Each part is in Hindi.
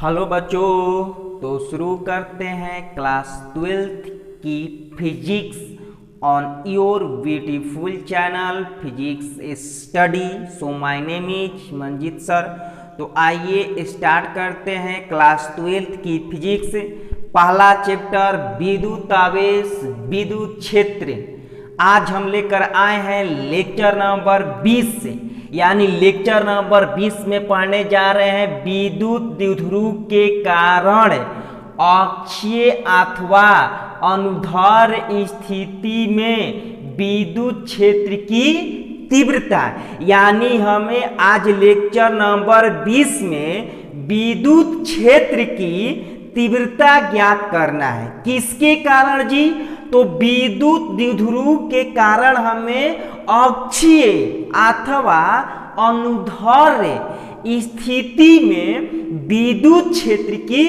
हेलो बच्चों, तो शुरू करते हैं क्लास 12th की physics on your beautiful channel physics study. So my name is Manjeet sir. तो आइए स्टार्ट करते हैं क्लास 12th की फिजिक्स। पहला चैप्टर विद्युत आवेश विद्युत क्षेत्र। आज हम लेकर आए हैं लेक्चर नंबर 20 से, यानी लेक्चर नंबर 20 में पढ़ने जा रहे हैं विद्युत द्विध्रुव के कारण अक्षीय अथवा अनुदैर्घ्य स्थिति में विद्युत क्षेत्र की तीव्रता। यानी हमें आज लेक्चर नंबर 20 में विद्युत क्षेत्र की तीव्रता ज्ञात करना है। किसके कारण जी? तो विद्युत द्विध्रुव के कारण हमें अक्षीय अथवा अनुदैर्घ्य स्थिति में विद्युत क्षेत्र की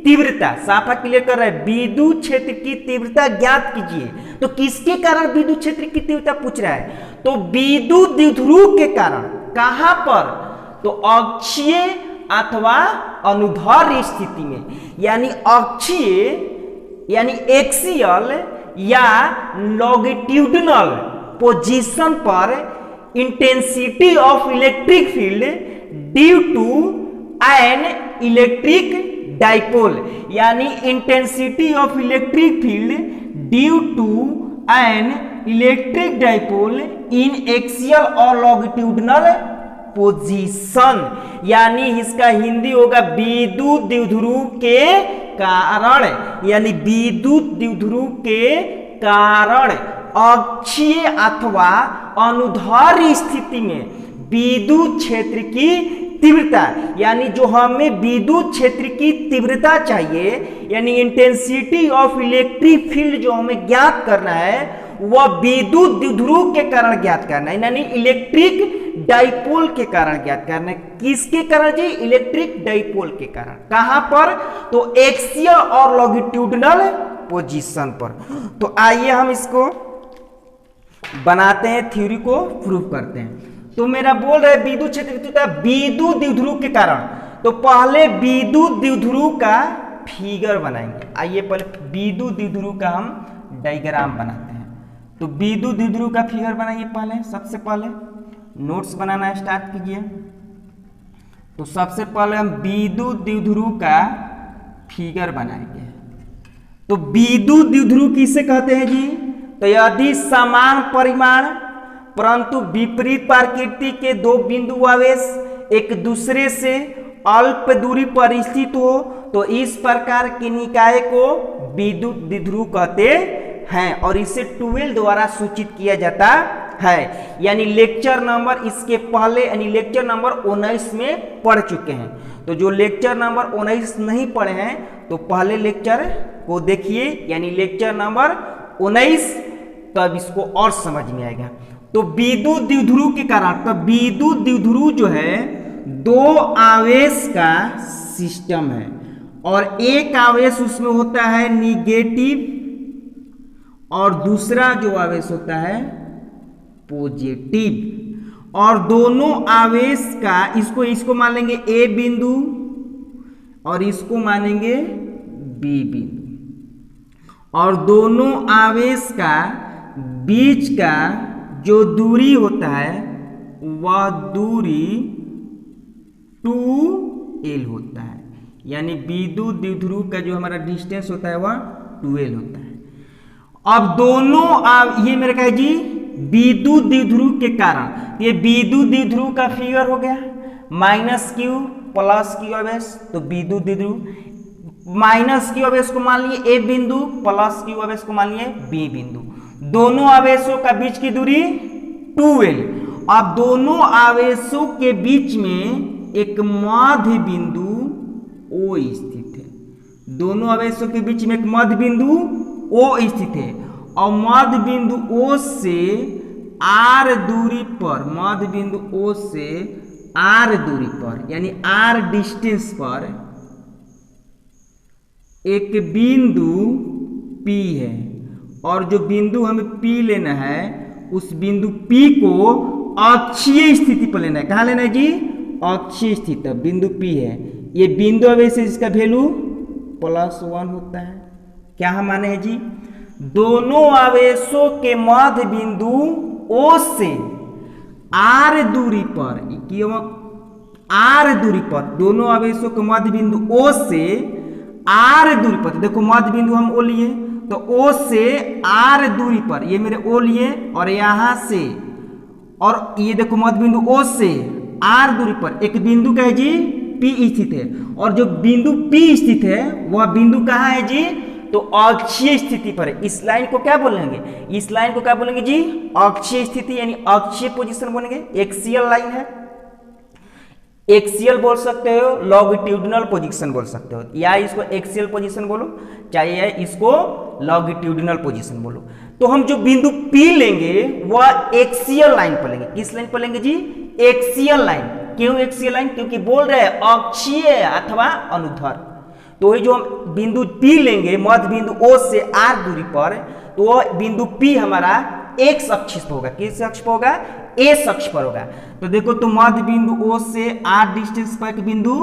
तीव्रता, साफा क्लियर कर रहा है, विद्युत क्षेत्र की तीव्रता ज्ञात कीजिए। तो किसके कारण विद्युत क्षेत्र की तीव्रता पूछ रहा है? तो विद्युत द्विध्रुव के कारण। कहां पर? तो अक्षीय अथवा अनुदैर्घ्य स्थिति में, यानी अक्षीय यानी एक्सियल या लॉन्गिट्यूडिनल पोजीशन पर intensity of electric field due to an electric dipole, यानी intensity of electric field due to an electric dipole in axial और लॉन्गिट्यूडिनल पोजीशन, यानी इसका हिंदी होगा विद्युत द्विध्रुव के कारण। यानी विद्युत द्विध्रुव के कारण अक्षीय अथवा अनुदैर्घ्य स्थिति में विद्युत क्षेत्र की तीव्रता, यानी जो हमें विद्युत क्षेत्र की तीव्रता चाहिए, यानी इंटेंसिटी ऑफ इलेक्ट्रिक फील्ड जो हमें ज्ञात करना है वह विद्युत द्विध्रुव के कारण ज्ञात करना है, यानी इलेक्ट्रिक डाइपोल के कारण ज्ञात करना है। किसके कारण जी? इलेक्ट्रिक डाइपोल के कारण। कहां पर? तो एक्सियल और लॉन्गिट्यूडिनल पोजीशन पर। तो आइए हम इसको बनाते हैं, थ्योरी को प्रूव करते हैं। तो मेरा बोल रहा है विद्युत क्षेत्र विद्युत द्विध्रुव के कारण। तो पहले विद्युत द्विध्रुव का फिगर बनाएंगे। आइए पहले विद्युत द्विध्रुव का हम डायग्राम बनाते हैं। तो विद्युत द्विध्रुव का फिगर बनाइए। पहले सबसे पहले नोट्स बनाना स्टार्ट कीजिए। तो सबसे पहले हम विद्युत द्विध्रुव का फिगर बनाएंगे। तो विद्युत द्विध्रुव किसे कहते हैं जी? तो यदि समान परिमाण परंतु विपरीत प्रकृति के दो बिंदु आवेश एक दूसरे से अल्प दूरी पर स्थित हो तो इस प्रकार के निकाय को विद्युत द्विध्रुव कहते हैं और इसे 12 द्वारा सूचित किया जाता है। यानी लेक्चर नंबर इसके पहले यानी लेक्चर नंबर 19 में पढ़ चुके हैं। तो जो लेक्चर नंबर 19 नहीं पढ़े हैं तो पहले लेक्चर को देखिए, यानी लेक्चर नंबर 19, तब इसको और समझ में आएगा। तो विद्युत द्विध्रुव के कारण, तो विद्युत द्विध्रुव जो है दो आवेश का सिस्टम है और एक आवेश उसमें होता है निगेटिव और दूसरा जो आवेश होता है पॉजिटिव। और दोनों आवेश का इसको मान लेंगे ए बिंदु और इसको मानेंगे बी बिंदु, और दोनों आवेश का बीच का जो दूरी होता है वह दूरी 2l होता है। यानी विद्युत द्विध्रुव का जो हमारा डिस्टेंस होता है वह 2l होता है। अब दोनों ये मेरा कहा जी विद्युत द्विध्रुव के कारण, ये विद्युत द्विध्रुव का फिगर हो गया। माइनस क्यू प्लस क्यू आवेश, तो विद्युत द्विध्रुव माइनस क्यू आवेश को मान लिए ए बिंदु, प्लस क्यू आवेश को मान लिए बी बिंदु। दोनों आवेशों का बीच की दूरी 2l। अब दोनों आवेशों के बीच में एक मध्य बिंदु O स्थित है। दोनों आवेशों के बीच में एक मध्य बिंदु O स्थित है और मध्य बिंदु O से R दूरी पर, मध्य बिंदु O से R दूरी पर, यानी R डिस्टेंस पर एक बिंदु P है और जो बिंदु हमें P लेना है उस बिंदु P को अक्षीय स्थिति पर लेना है। कहाँ लेना है जी? अक्षीय स्थिति बिंदु P है, ये बिंदु आवेश है जिसका वैल्यू +1 होता है। क्या हम माने हैं जी, दोनों आवेशों के मध्य बिंदु O से r दूरी पर, r दूरी पर, दोनों आवेशों के मध्य बिंदु O से r दूरी पर, तो देखो मध्य बिंदु हम O लिए, तो O से r दूरी पर, ये मेरे O लिए और यहां से, और ये देखो मध्य बिंदु O से r दूरी पर एक बिंदु का है जी P स्थित है, और जो बिंदु P स्थित है वह बिंदु कहाँ है जी, तो अक्षीय स्थिति पर है। इस लाइन को क्या बोलेंगे, इस लाइन को क्या बोलेंगे जी, अक्षीय स्थिति यानी अक्षीय पोजीशन बोलेंगे। एक्सियल लाइन है, एक्सियल बोल सकते हो, लॉन्गिट्यूडिनल पोजीशन बोल सकते हो, या इसको एक्सियल पोजीशन बोलो, चाहे इसको लॉन्गिट्यूडिनल पोजीशन बोलो। तो हम जो बिंदु P लेंगे वह एक्सियल लाइन पर लेंगे। किस लाइन पर लेंगे जी, एक्सियल लाइन। क्यों एक्सियल लाइन, क्योंकि बोल रहे हैं अक्षीय अथवा अनुध्र। तो वही जो हम बिंदु P लेंगे मध्य बिंदु O से r दूरी पर, तो वह बिंदु P हमारा x अक्ष पर होगा। किस अक्ष पर होगा, s अक्ष पर होगा। तो देखो, तो मध्य बिंदु O से r डिस्टेंस पर एक बिंदु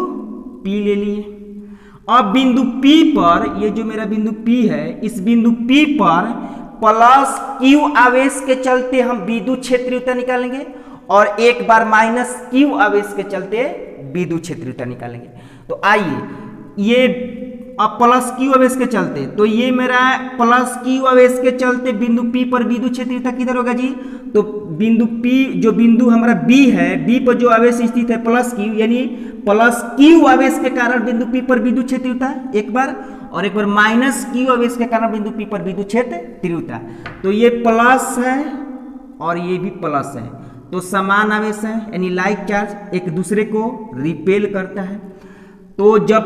P ले लिए। अब बिंदु P पर, ये जो मेरा बिंदु P है, इस बिंदु P पर +q आवेश के चलते हम विद्युत क्षेत्रीयता निकालेंगे, और एक बार -q आवेश के चलते विद्युत क्षेत्रीयता निकालेंगे। तो आइए, ये अब +q आवेश के चलते, तो ये मेरा +q आवेश के चलते बिंदु P पर विद्युत क्षेत्रीयता किधर होगा जी, तो बिंदु P, जो बिंदु हमारा B है, B पर जो आवेश स्थित है +q, यानी +q आवेश के कारण बिंदु P पर विद्युत क्षेत्रीयता एक बार, और एक बार -q आवेश के कारण बिंदु P पर विद्युत क्षेत्रीयता। तो ये प्लस है और ये भी प्लस है, तो समान आवेश है, यानी लाइक चार्ज एक दूसरे को रिपेल करता है। तो जब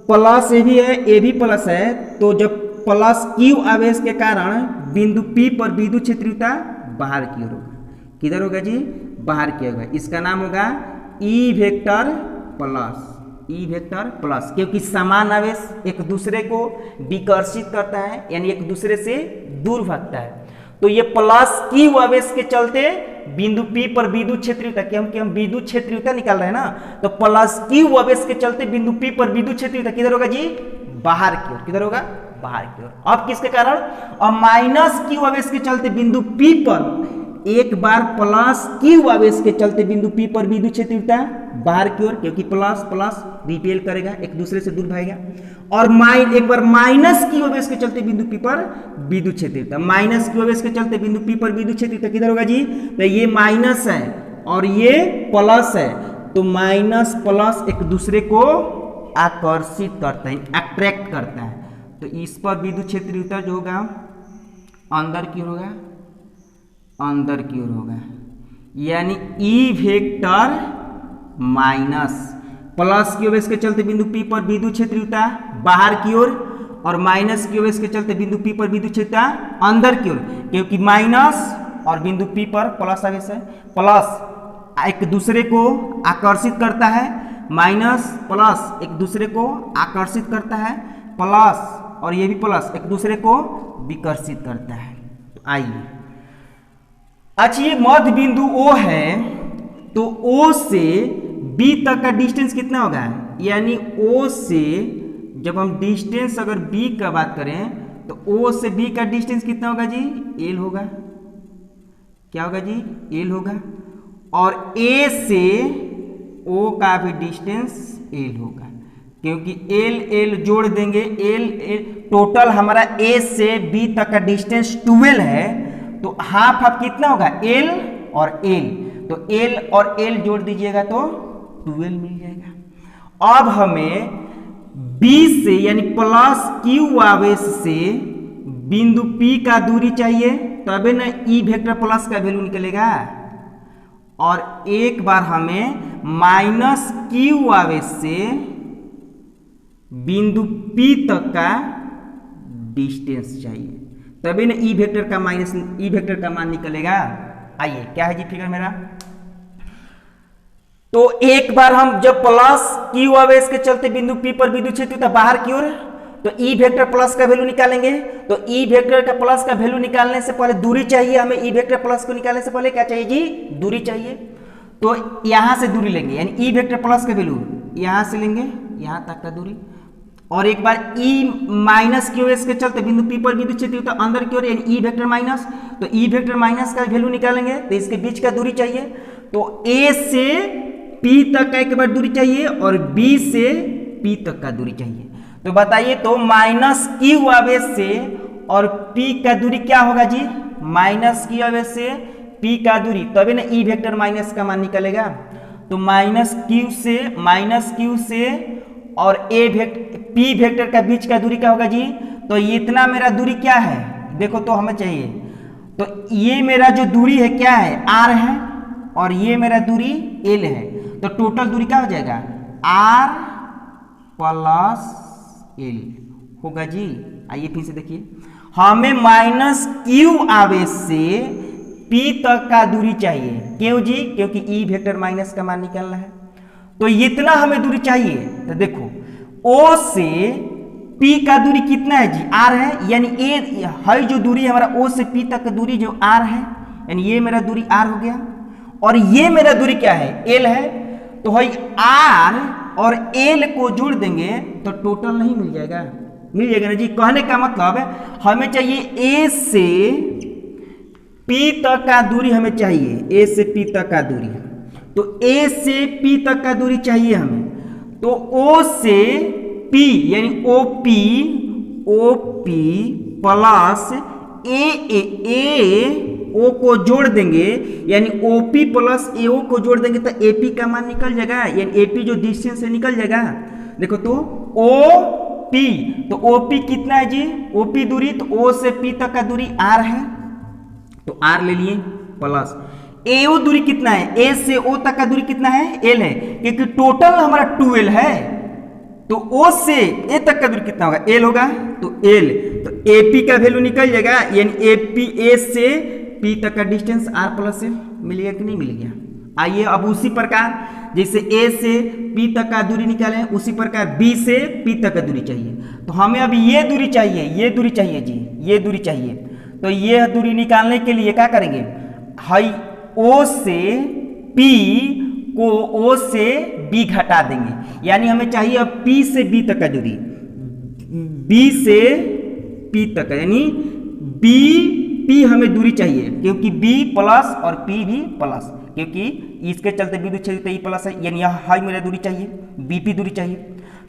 प्लस ए भी है, ए भी प्लस है, तो जब +q आवेश के कारण बिंदु P पर विद्युत क्षेत्रीयता बाहर की ओर होगा। किधर होगा जी, बाहर की होगा। इसका नाम होगा E वेक्टर प्लस, क्योंकि समान आवेश एक दूसरे को विकर्षित करता है, यानी एक दूसरे से दूर भागता है। तो ये +q आवेश के चलते बिंदु P पर विद्युत क्षेत्रीयता, क्योंकि हम विद्युत क्षेत्रीयता निकाल रहे हैं ना, तो +q आवेश के चलते बिंदु P पर विद्युत क्षेत्रीयता किधर होगा जी, बाहर की ओर। किधर होगा, बाहर की ओर। अब किसके कारण, और -q आवेश के चलते बिंदु P पर एक बार +q आवेश के चलते बिंदु P पर विद्युत क्षेत्रीयता बाहर की ओर, क्योंकि प्लस प्लस रिपेल करेगा, एक दूसरे से दूर भागेगा। और एक बार -q आवेश के चलते बिंदु P पर विद्युत क्षेत्रीयता, -q आवेश के चलते बिंदु P पर विद्युत क्षेत्रीयता किधर होगा जी, तो ये माइनस है और ये प्लस है, तो माइनस प्लस एक दूसरे को आकर्षित करते हैं, अट्रैक्ट करता है। तो इस पर विद्युत क्षेत्रीयता जो होगा अंदर की ओर होगा, अंदर की ओर होगा, यानी E वेक्टर माइनस +q आवेश के चलते बिंदु P पर विद्युत क्षेत्रीयता बाहर की ओर, और -q आवेश के चलते बिंदु P पर विद्युत क्षेत्रीयता अंदर की ओर, क्योंकि माइनस और बिंदु P पर प्लस आवेश है, प्लस एक दूसरे को आकर्षित करता है, माइनस प्लस एक दूसरे को आकर्षित करता है, प्लस और ये भी प्लस एक दूसरे को विकर्षित करता है। तो आइए, अच्छा ये मध्य बिंदु O है, तो O से B तक का डिस्टेंस कितना होगा, यानी O से जब हम डिस्टेंस अगर B का बात करें, तो O से B का डिस्टेंस कितना होगा जी, L होगा। क्या होगा जी, L होगा। और A से O का भी डिस्टेंस L होगा, क्योंकि L जोड़ देंगे, टोटल हमारा A से B तक का डिस्टेंस 12 है, तो हाफ कितना होगा, L और L, तो L और L जोड़ दीजिएगा तो 12 मिल जाएगा। अब हमें B से यानी +q आवेश से बिंदु P का दूरी चाहिए, तबे ना E वेक्टर प्लस का वैल्यू निकलेगा। और एक बार हमें -q आवेश से बिंदु P तक का डिस्टेंस चाहिए, तभी ना E वेक्टर का मान निकलेगा। आइए, क्या है जी फिगर मेरा, तो एक बार हम जब +q आवेश के चलते बिंदु P पर विद्युत क्षेत्रीयता बाहर की ओर, तो E वेक्टर प्लस का वैल्यू निकालेंगे। तो E वेक्टर का प्लस का वैल्यू निकालने से पहले दूरी चाहिए हमें, E वेक्टर प्लस को निकालने से पहले क्या चाहिए जी, दूरी चाहिए। तो यहां से दूरी लेंगे, यानी E वेक्टर प्लस का वैल्यू यहां से लेंगे यहाँ तक का दूरी, और एक बार E माइनस की ओर के चलते बिंदु P पर विद्युत क्षेत्र तो अंदर की ओर यानी E वेक्टर माइनस, तो E वेक्टर माइनस का वैल्यू निकालेंगे तो इसके बीच का दूरी चाहिए, तो A से P तक का एक बार दूरी चाहिए और B से P तक का दूरी चाहिए। तो बताइए तो माइनस Q आवेश से और P का दूरी क्या होगा जी, माइनस Q आवेश से P का दूरी, तभी ना E वेक्टर माइनस का मान निकलेगा। तो माइनस Q से और P वेक्टर का बीच का दूरी क्या होगा जी, तो इतना मेरा दूरी क्या है, देखो तो हमें चाहिए, तो ये मेरा जो दूरी है क्या है, R है, और ये मेरा दूरी L है, तो टोटल दूरी क्या हो जाएगा, R प्लस L होगा जी। आइए फिर से देखिए, हमें माइनस Q आवेश से P तक का दूरी चाहिए, क्यों जी, क्योंकि E वेक्टर माइनस का मान निकालना है, तो इतना हमें दूरी चाहिए। तो देखो O से P का दूरी कितना है जी, R है, यानी ये है जो दूरी है हमारा O से P तक का दूरी जो R है, यानी ये मेरा दूरी R हो गया, और ये मेरा दूरी क्या है, L है, तो है R और L को जोड़ देंगे तो टोटल नहीं मिल जाएगा, मिल जाएगा ना जी। कहने का मतलब है हमें चाहिए A से P तक का दूरी, हमें चाहिए A से P तक का दूरी, तो A से P तक का दूरी चाहिए हमें, तो O से P यानी OP प्लस O को जोड़ देंगे, यानी OP प्लस AO को जोड़ देंगे तो AP का मान निकल जाएगा, यानी AP जो डिस्टेंस है निकल जाएगा। देखो तो OP, तो OP कितना है जी, OP दूरी, तो O से P तक का दूरी R है, तो R ले लिए, प्लस AO दूरी कितना है, A से O तक का दूरी कितना है, L है, क्योंकि टोटल हमारा 2L है, तो O से A तक का दूरी कितना होगा, L होगा, तो L, तो AP का वैल्यू निकल जाएगा, यानी AP A से P तक का डिस्टेंस R प्लस L मिल गया कि नहीं मिल गया। आइए अब उसी प्रकार जैसे A से P तक का दूरी निकालें, उसी प्रकार B से P तक का दूरी चाहिए, तो हमें अभी ये दूरी चाहिए, ये दूरी चाहिए जी, ये दूरी चाहिए, तो ये दूरी निकालने के लिए क्या करेंगे, हाई O से P को O से B घटा देंगे, यानी हमें चाहिए अब P से B तक का दूरी, B से P तक, यानी P हमें दूरी चाहिए, क्योंकि B प्लस और P भी प्लस, क्योंकि इसके चलते विद्युत क्षेत्र E प्लस है, यानी यह हाई मेरा दूरी चाहिए, BP दूरी चाहिए।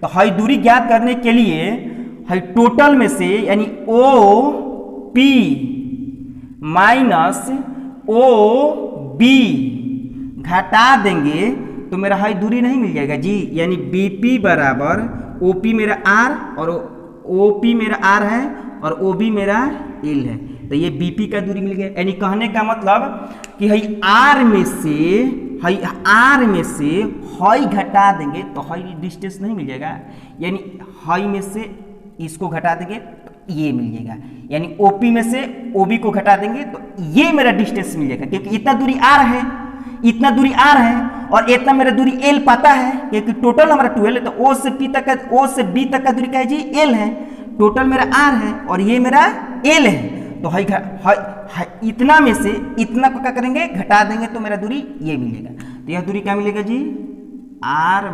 तो हाई दूरी ज्ञात करने के लिए हाई टोटल में से यानी OP माइनस OB घटा देंगे तो मेरा हाई दूरी नहीं मिल जाएगा जी, यानी BP बराबर OP मेरा R और OP मेरा R है और OB मेरा L है, तो ये BP का दूरी मिल गया। यानी कहने का मतलब कि हाई R में से हाई घटा देंगे तो हाई डिस्टेंस नहीं मिल जाएगा, यानी हाई में से इसको घटा देंगे तो ये मिल जाएगा, यानी OP में से OB को घटा देंगे तो ये मेरा डिस्टेंस मिल जाएगा, क्योंकि इतना दूरी R है, इतना दूरी R है और इतना मेरा दूरी L पता है, क्योंकि टोटल हमारा 2L है, तो O से B तक का दूरी क्या है जी, L है, टोटल मेरा R है और ये मेरा L है, तो इतना में से इतना को क्या करेंगे, घटा देंगे तो मेरा दूरी ये मिलेगा, तो यह दूरी क्या मिलेगा जी, R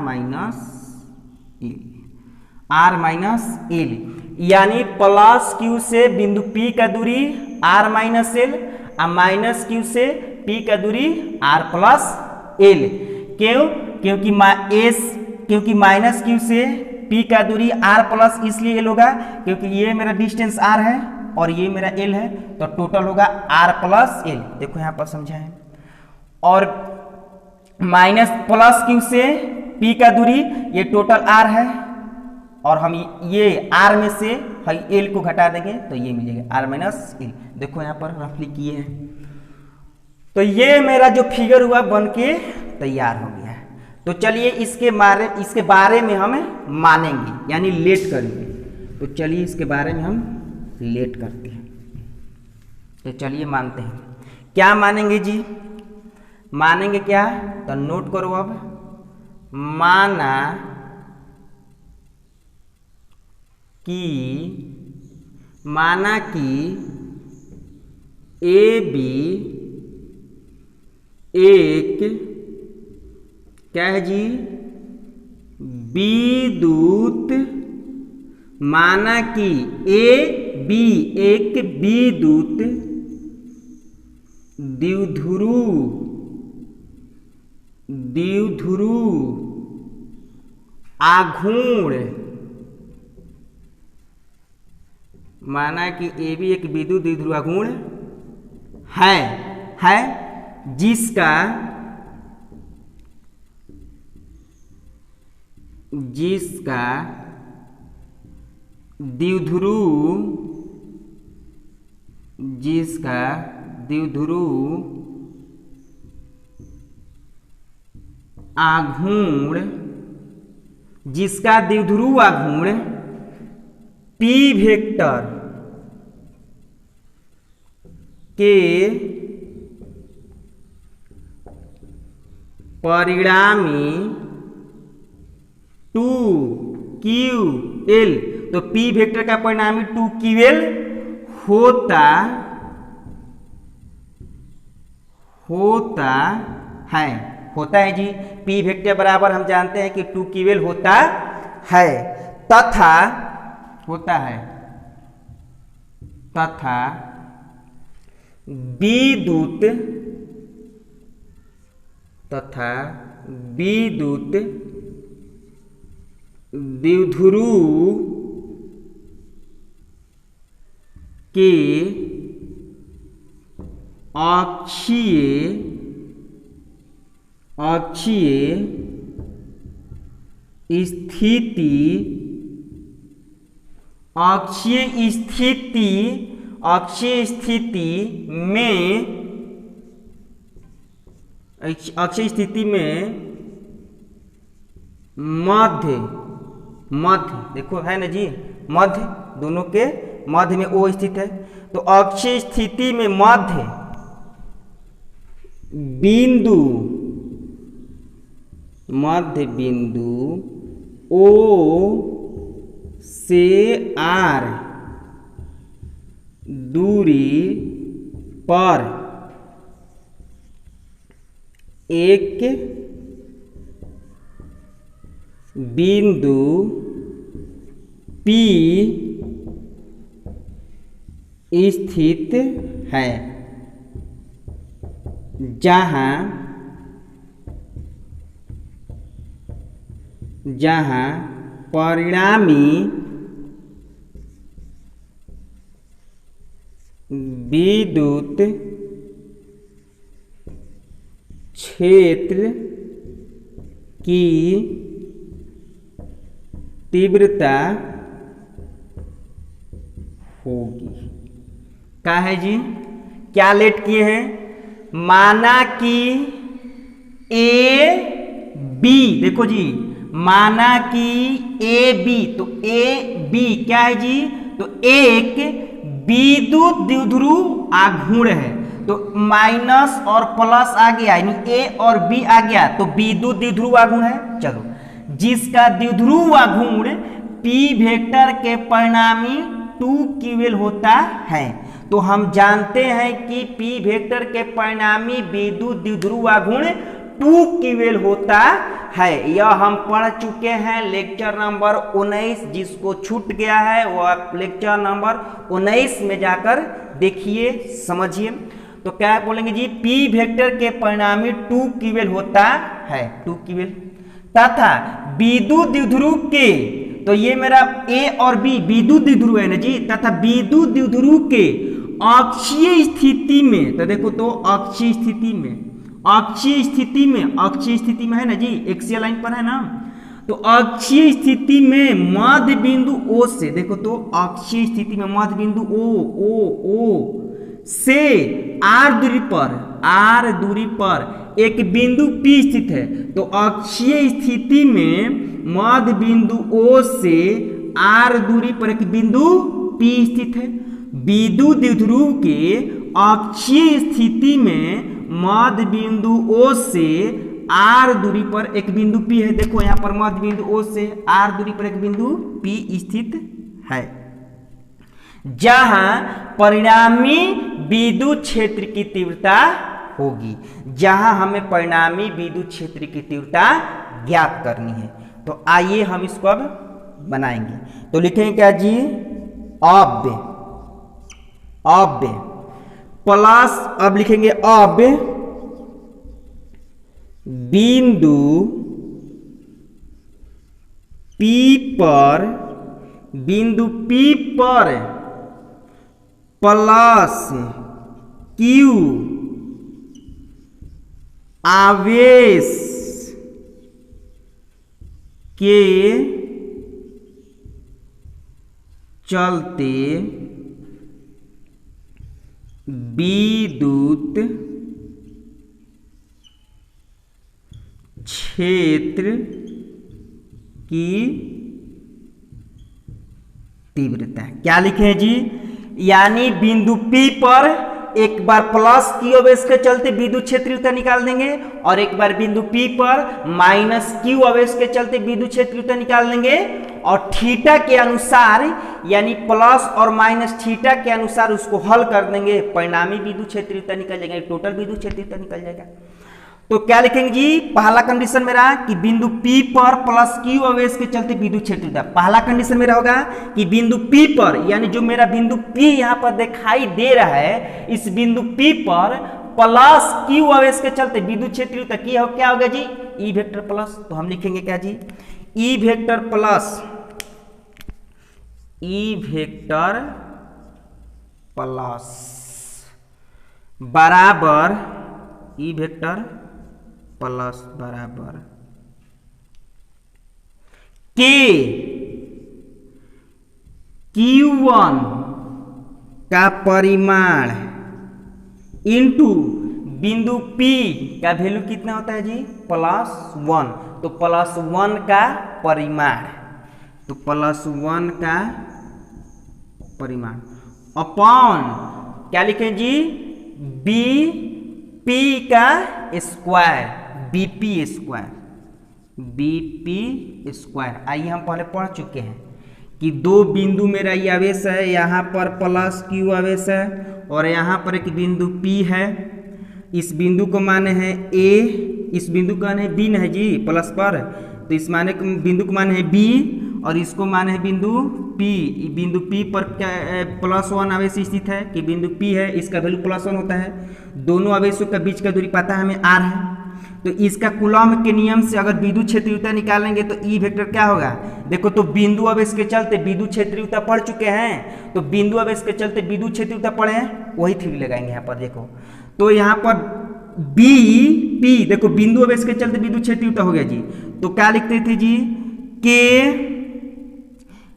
माइनस L, यानी प्लस Q से बिंदु P का दूरी R माइनस L और माइनस Q से P का दूरी R प्लस L, क्यों, क्योंकि माइनस Q से P का दूरी R प्लस इसलिए L होगा क्योंकि ये मेरा डिस्टेंस R है और ये मेरा L है, तो टोटल होगा R प्लस L, देखो यहाँ पर समझा है, और माइनस प्लस Q से P का दूरी ये टोटल R है और हम ये R में से L को घटा देंगे तो ये मिलेगा R माइनस L, देखो यहाँ पर रफली किए हैं। तो ये मेरा जो फिगर हुआ बन के तैयार हो गया है, तो चलिए इसके बारे में हम मानेंगे यानी लेट करेंगे, तो चलिए इसके बारे में हम लेट करते हैं, तो चलिए मानते हैं, क्या मानेंगे जी, मानेंगे क्या, तो नोट करो अब, माना कि AB एक क्या है जी, विद्युत, माना कि ए बी एक विद्युत द्विध्रुव आघूर्ण, माना कि ए बी एक विद्युत द्विध्रुव आघूर्ण है जिसका द्विध्रुव आघूर्ण P वेक्टर के परिणामी 2QL, तो P वेक्टर का परिणामी 2QL होता है जी। P वेक्टर बराबर हम जानते हैं कि 2QL होता है तथा विद्युत द्विध्रुव के अक्षीय स्थिति में मध्य देखो है ना जी, मध्य, दोनों के मध्य में O स्थित है, तो अक्षीय स्थिति में मध्य बिंदु O से R दूरी पर एक बिंदु P स्थित है, जहां परिणामी विद्युत क्षेत्र की तीव्रता होगी। क्या है जी, क्या लेट किए हैं, माना कि ए बी, देखो जी, माना कि ए बी, तो ए बी क्या है जी, तो एक विद्युत द्विध्रुव आघूर्ण है, तो माइनस और प्लस आ गया यानी ए और बी आ गया, तो विद्युत द्विध्रुव आघूर्ण है। चलो, जिसका द्विध्रुव आघूर्ण P वेक्टर के परिणामी 2QL होता है, तो हम जानते हैं कि P वेक्टर के परिणामी विद्युत द्विध्रुव आघूर्ण 2QL होता है। यह हम पढ़ चुके हैं लेक्चर नंबर 19, जिसको छूट गया है वो आप लेक्चर नंबर 19 में जाकर देखिए, समझिए। तो क्या बोलेंगे जी, P वेक्टर के परिणामी 2QL होता है, 2QL, तथा विद्युत द्विध्रुव के, तो ये मेरा A और B विद्युत द्विध्रुव है ना जी, तथा विद्युत द्विध्रुव के अक्षीय स्थिति में, तो देखो, तो अक्षीय स्थिति में है ना जी, एक्सियल लाइन पर है ना, तो अक्षीय स्थिति में मध्य बिंदु O से, देखो तो अक्षीय स्थिति में मध्य बिंदु O से R दूरी पर एक बिंदु P स्थित है, तो अक्षीय स्थिति में मध्य बिंदु O से R दूरी पर एक बिंदु P स्थित है। विद्युत द्विध्रुव के अक्षीय स्थिति में मध्य बिंदु O से R दूरी पर एक बिंदु P है, देखो यहाँ पर मध्य बिंदु O से R दूरी पर एक बिंदु P स्थित है, जहां परिणामी विद्युत क्षेत्र की तीव्रता होगी, जहां हमें परिणामी विद्युत क्षेत्र की तीव्रता ज्ञात करनी है। तो आइए हम इसको अब बनाएंगे। तो लिखेंगे क्या जी, अब प्लस, अब लिखेंगे अब बिंदु P पर प्लस Q आवेश के चलते विद्युत क्षेत्र की तीव्रता। क्या लिखे हैं जी, यानी बिंदु P पर एक बार प्लस Q आवेश के चलते विद्युत क्षेत्र तीव्रता निकाल देंगे और एक बार बिंदु P पर माइनस Q आवेश के चलते विद्युत क्षेत्र तीव्रता निकाल देंगे और थीटा के अनुसार यानी प्लस और माइनस थीटा के अनुसार उसको हल कर देंगे, परिणामी विद्युत क्षेत्र तीव्रता निकल जाएगा, टोटल विद्युत क्षेत्र तीव्रता निकल जाएगा। तो क्या लिखेंगे जी, पहला कंडीशन मेरा कि बिंदु P पर प्लस Q आवेश के चलते विद्युत क्षेत्र तीव्रता, पहला कंडीशन मेरा होगा कि बिंदु P पर, यानी जो मेरा बिंदु P यहां पर दिखाई दे रहा है, इस बिंदु P पर प्लस Q आवेश के चलते विद्युत क्षेत्र तीव्रता क्या होगा जी, E वेक्टर प्लस। तो हम लिखेंगे क्या जी, E वेक्टर प्लस बराबर E वेक्टर प्लस बराबर K Q1 का परिमाण इंटू बिंदु P का वैल्यू कितना होता है जी, +1, तो +1 का परिमाण, तो +1 का परिमाण अपॉन क्या लिखें जी, BP का स्क्वायर, BP स्क्वायर। आइए हम पहले पढ़ चुके हैं कि दो बिंदु मेरा ये आवेश है, यहाँ पर प्लस Q आवेश है और यहाँ पर एक बिंदु P है। इस बिंदु को माने हैं A, इस बिंदु का माने B है जी प्लस पर, तो इस माने बिंदु को माने है B और इसको माने है बिंदु P। बिंदु P पर क्या +1 आवेश स्थित है कि बिंदु P है, इसका वैल्यू +1 होता है। दोनों आवेशों का बीच का दूरी पता है हमें R है, तो इसका कूलॉम के नियम से अगर विद्युत क्षेत्र तीव्रता निकालेंगे तो E वेक्टर क्या होगा, देखो तो बिंदु आवेश के चलते विद्युत क्षेत्र तीव्रता पढ़ चुके हैं, तो बिंदु आवेश के चलते विद्युत क्षेत्र तीव्रता पढ़े हैं, वही थ्योरी लगाएंगे यहाँ पर। देखो तो यहाँ पर BP, देखो बिंदु आवेश के चलते विद्युत क्षेत्र तीव्रता हो गया जी, तो क्या लिखते थे जी, K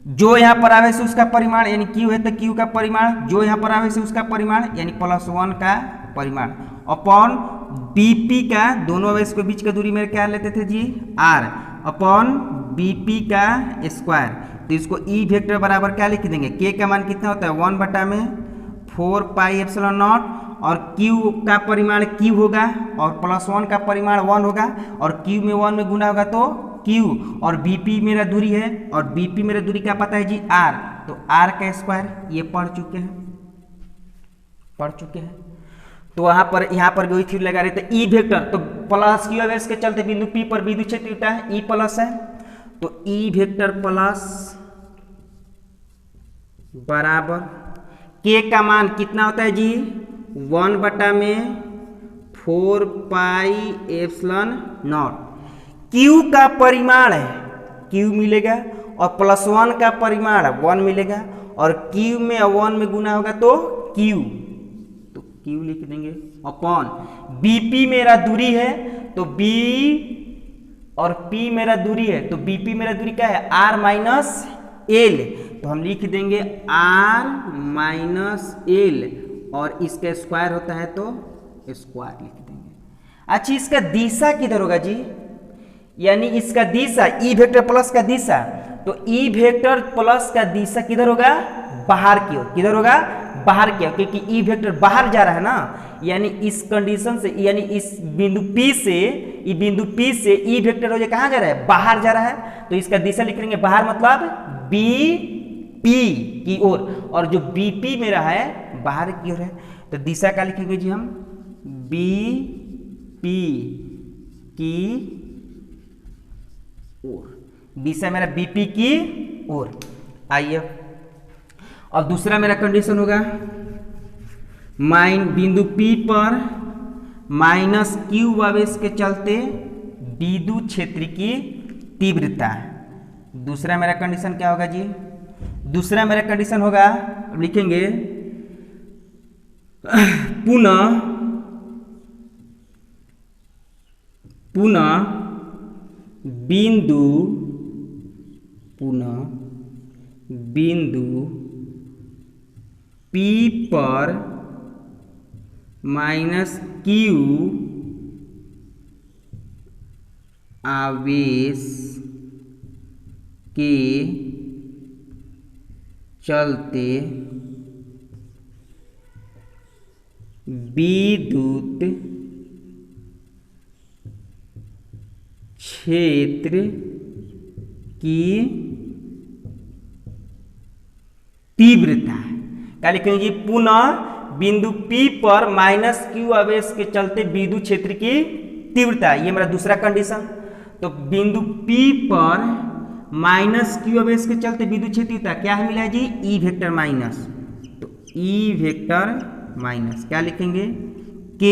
जो यहाँ पर आवेश है उसका परिमाण यानी Q है तो Q का परिमाण, जो यहाँ पर आवेश है उसका परिमाण यानी +1 का परिमाण अपॉन BP का, दोनों आवेश के बीच का दूरी मेरे क्या लेते थे जी, R अपॉन BP का स्क्वायर। तो इसको E वेक्टर बराबर क्या लिख देंगे, K का मान कितना होता है 1/4πε0 और Q का परिमाण Q होगा और +1 का परिमाण 1 होगा और Q में 1 में गुना होगा तो Q और BP मेरा दूरी है और BP मेरा दूरी क्या पता है जी, R, तो R का स्क्वायर, ये पढ़ चुके हैं। तो यहाँ पर भी थ्योरी लगा रहे थे E वेक्टर, तो प्लस Q आवेश के चलते बिंदु P पर विद्युत क्षेत्र तीव्रता है E प्लस है, तो E वेक्टर प्लस बराबर K का मान कितना होता है जी, 1/4πε0। Q का परिमाण है Q मिलेगा और +1 का परिमाण 1 मिलेगा और Q में 1 में गुना होगा तो Q, तो Q लिख देंगे अपॉन BP मेरा दूरी है तो B और P मेरा दूरी है, तो BP मेरा दूरी क्या है R माइनस L, तो हम लिख देंगे R माइनस L और इसका स्क्वायर होता है तो स्क्वायर लिख देंगे। अच्छा इसका दिशा किधर होगा जी, यानी इसका दिशा E वेक्टर प्लस का दिशा, तो E वेक्टर प्लस का दिशा किधर होगा, बाहर की ओर, किधर होगा बाहर की ओर, क्योंकि E वेक्टर बाहर जा रहा है ना, यानी इस कंडीशन से, यानी इस बिंदु P से E वेक्टर हो जाए कहाँ जा रहा है, बाहर जा रहा है, तो इसका दिशा लिख लेंगे बाहर मतलब BP की ओर और जो BP मेरा है बाहर की ओर है, तो दिशा क्या लिखेंगे जी हम, BP की ओर। दिशा मेरा बीपी की ओर। आइए अब दूसरा मेरा कंडीशन होगा, बिंदु P पर माइनस Q आवेश के चलते विद्युत क्षेत्र की तीव्रता। दूसरा मेरा कंडीशन क्या होगा जी? दूसरा मेरा कंडीशन होगा, अब लिखेंगे पुनः बिंदु P पर माइनस Q आवेश के चलते विद्युत क्षेत्र की तीव्रता। क्या लिखेंगे जी? पुनः बिंदु P पर माइनस Q आवेश के चलते विद्युत क्षेत्र की तीव्रता, ये मेरा दूसरा कंडीशन। तो बिंदु P पर माइनस Q आवेश के चलते विद्युत क्षेत्र तीव्रता क्या है मिला है जी? E vector minus. तो E वेक्टर माइनस क्या लिखेंगे? K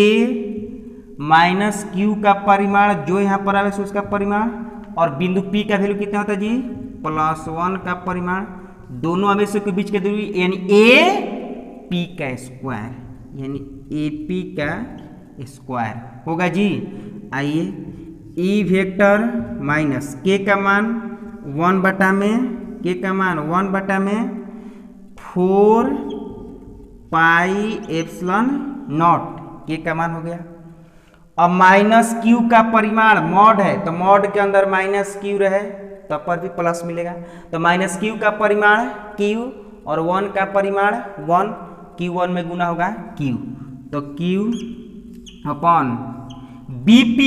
माइनस Q का परिमाण जो यहाँ पर आवेश उसका परिमाण, और बिंदु P का वैल्यू कितना होता है जी? +1 का परिमाण। दोनों आवेशों के बीच की दूरी यानी AP का स्क्वायर, यानी AP का स्क्वायर होगा जी। आइए E वेक्टर माइनस K का मान 1 बटा में, K का मान 1 बटा में 4 पाई एप्सिलॉन नॉट, K का मान हो गया। अब माइनस Q का परिमाण मॉड है, तो मॉड के अंदर माइनस Q रहे तब पर भी प्लस मिलेगा। तो माइनस Q का परिमाण Q और 1 का परिमाण 1, Q1 में गुना होगा Q। तो Q अपॉन BP,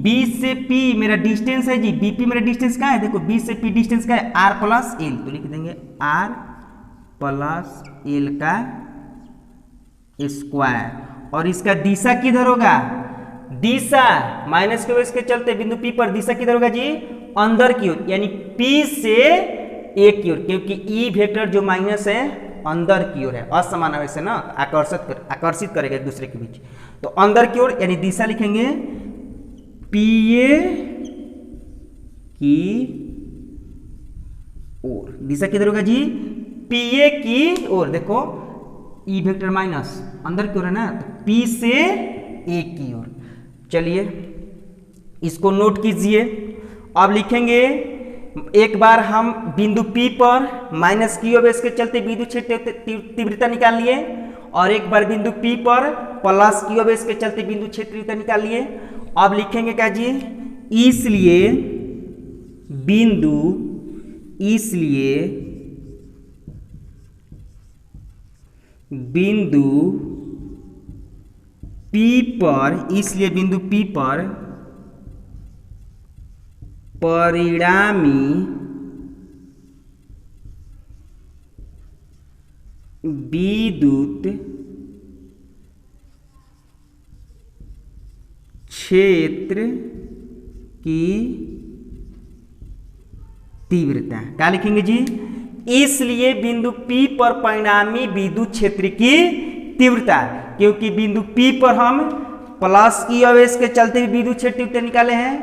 B से P मेरा डिस्टेंस है जी, BP मेरा डिस्टेंस क्या है? देखो B से P डिस्टेंस क्या है? R प्लस L, तो लिख देंगे R प्लस L का स्क्वायर। और इसका दिशा किधर होगा? दिशा माइनस के वजह के चलते बिंदु P पर दिशा किधर होगा जी? अंदर की ओर, यानी P से A की ओर, क्योंकि E वेक्टर जो माइनस है अंदर की ओर है, असमान आवेश है ना, आकर्षित करेगा एक दूसरे के बीच। तो अंदर की ओर यानी दिशा लिखेंगे PA की ओर। दिशा किधर होगा जी? PA की ओर। देखो E वेक्टर माइनस अंदर की ओर है ना, तो P से A की ओर। चलिए इसको नोट कीजिए। अब लिखेंगे एक बार हम बिंदु P पर माइनस Q आवेश के चलते विद्युत क्षेत्र तीव्रता निकाल लिए, और एक बार बिंदु P पर प्लस Q आवेश के चलते विद्युत क्षेत्र तीव्रता निकाल लिए। अब लिखेंगे क्या जी? इसलिए बिंदु P पर परिणामी विद्युत क्षेत्र की तीव्रता क्या लिखेंगे जी? इसलिए बिंदु P पर परिणामी विद्युत क्षेत्र की तीव्रता, क्योंकि बिंदु P पर हम प्लस Q आवेश के चलते भी विद्युत क्षेत्र तीव्रता निकाले हैं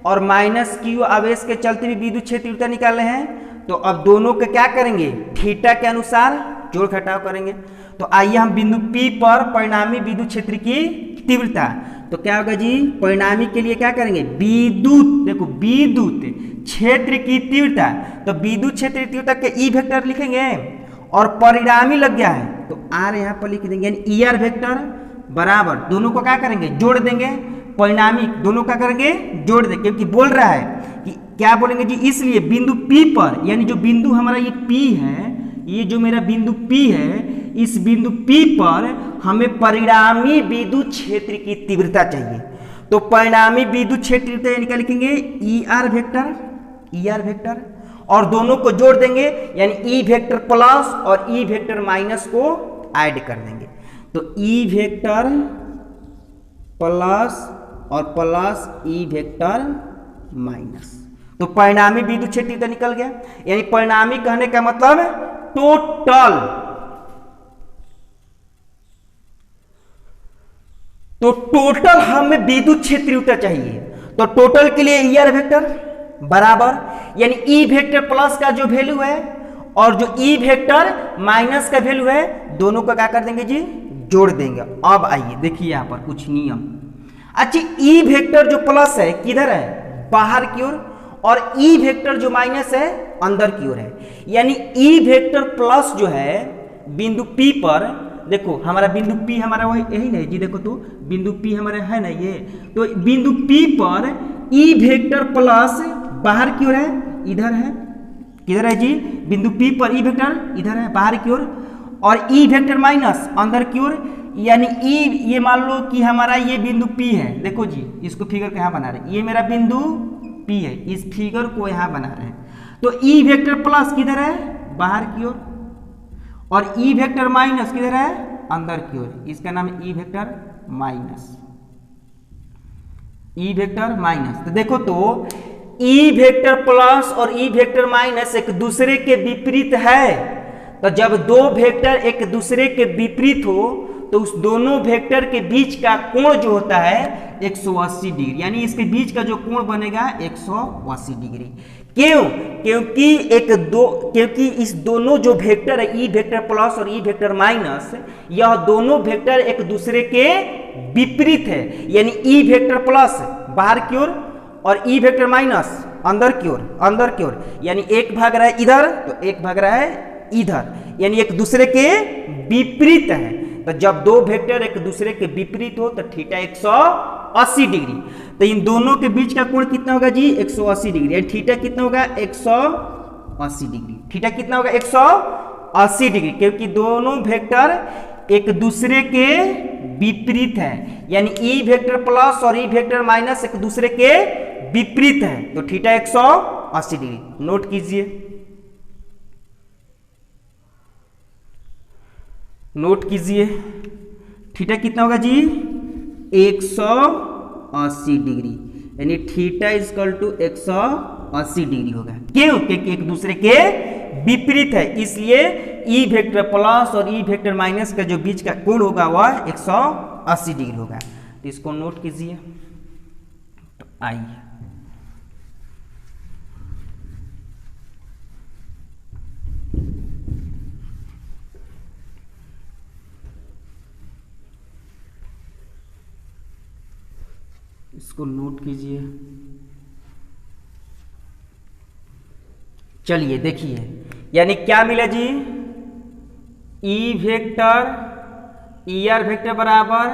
और माइनस Q आवेश के चलते भी विद्युत क्षेत्र तीव्रता निकाले हैं। तो अब दोनों के क्या करेंगे? थीटा के अनुसार जोड़ घटाव करेंगे। तो आइए हम बिंदु P पर परिणामी विद्युत क्षेत्र की तीव्रता, तो क्या होगा जी? परिणामी के लिए क्या करेंगे? विद्युत, देखो विद्युत क्षेत्र की तीव्रता, तो विद्युत क्षेत्र की तीव्रता के E वेक्टर लिखेंगे, और परिणामी लग गया है तो R यहाँ पर लिख देंगे, यानी ER वेक्टर बराबर दोनों को क्या करेंगे? जोड़ देंगे। परिणामी दोनों का करेंगे? जोड़ देंगे, क्योंकि बोल रहा है कि क्या बोलेंगे जी? इसलिए बिंदु P पर, यानी जो बिंदु हमारा ये P है, ये जो मेरा बिंदु P है, इस बिंदु P पर हमें परिणामी विद्युत क्षेत्र की तीव्रता चाहिए। तो परिणामी विद्युत क्षेत्र तीव्रता यानी क्या लिखेंगे? ER वेक्टर, और दोनों को जोड़ देंगे, यानी E वेक्टर प्लस और E वेक्टर माइनस को ऐड कर देंगे। तो E वेक्टर प्लस और प्लस E वेक्टर माइनस तो परिणामी विद्युत क्षेत्र तीव्रता निकल गया। यानी परिणामी कहने का मतलब टोटल, तो टोटल हमें विद्युत क्षेत्र तीव्रता चाहिए। तो टोटल के लिए ई आर वेक्टर बराबर, यानी ई वेक्टर प्लस का जो वैल्यू है और जो ई वेक्टर माइनस का वैल्यू है, दोनों का क्या कर देंगे जी, जोड़ देंगे। अब आइए देखिए यहां पर कुछ नियम। अच्छा, ई वेक्टर जो प्लस है किधर है, बाहर की ओर, और ई वेक्टर जो माइनस है अंदर की ओर है। यानी ई वेक्टर प्लस जो है बिंदु P पर, देखो हमारा बिंदु P हमारा वही यही नहीं जी, देखो तो बिंदु P हमारा है ना ये, तो बिंदु P पर ई वेक्टर प्लस बाहर की ओर है, इधर है, किधर है जी, बिंदु P पर ई वेक्टर इधर है बाहर की ओर, और ई वेक्टर माइनस अंदर की ओर। यानी ई, ये मान लो कि हमारा ये बिंदु P है, देखो जी इसको फिगर को यहाँ बना रहे, ये मेरा बिंदु P है, इस फिगर को यहाँ बना रहे हैं। तो ई वेक्टर प्लस किधर है, बाहर की ओर, और ई वेक्टर माइनस किधर है, अंदर की ओर, इसका नाम है E vector minus, E vector minus. तो देखो तो ई वेक्टर प्लस और ई वेक्टर माइनस एक दूसरे के विपरीत है। तो जब दो वेक्टर एक दूसरे के विपरीत हो तो उस दोनों वेक्टर के बीच का कोण जो होता है 180 डिग्री, यानी इसके बीच का जो कोण बनेगा 180 डिग्री। क्यों? क्योंकि इस दोनों जो वेक्टर है ई वेक्टर प्लस और ई वेक्टर माइनस, यह दोनों वेक्टर एक दूसरे के विपरीत है। यानी ई वेक्टर प्लस बाहर की ओर और ई वेक्टर माइनस अंदर की ओर, यानी एक भाग रहा है इधर तो एक भाग रहा है इधर, यानी एक दूसरे के विपरीत है। तो जब दो वेक्टर एक दूसरे के विपरीत हो तो थीटा 180 डिग्री। तो इन दोनों के बीच का कोण कितना होगा जी, 180 डिग्री। यानी थीटा कितना होगा, 180 डिग्री। थीटा कितना होगा, 180 डिग्री, क्योंकि दोनों वेक्टर एक दूसरे के विपरीत है। यानी ई वेक्टर प्लस और ई वेक्टर माइनस एक दूसरे के विपरीत है, तो थीटा 180 डिग्री। नोट कीजिए, नोट कीजिए, थीटा कितना होगा जी, 180 डिग्री। यानी थीटा इजकल टू 180 डिग्री होगा। क्यों? क्योंकि एक दूसरे के विपरीत है, इसलिए ई वेक्टर प्लस और ई वेक्टर माइनस का जो बीच का कोण होगा वह 180 डिग्री होगा। तो इसको नोट कीजिए। तो आइए इसको नोट कीजिए। चलिए देखिए, यानी क्या मिला जी, E vector E R vector बराबर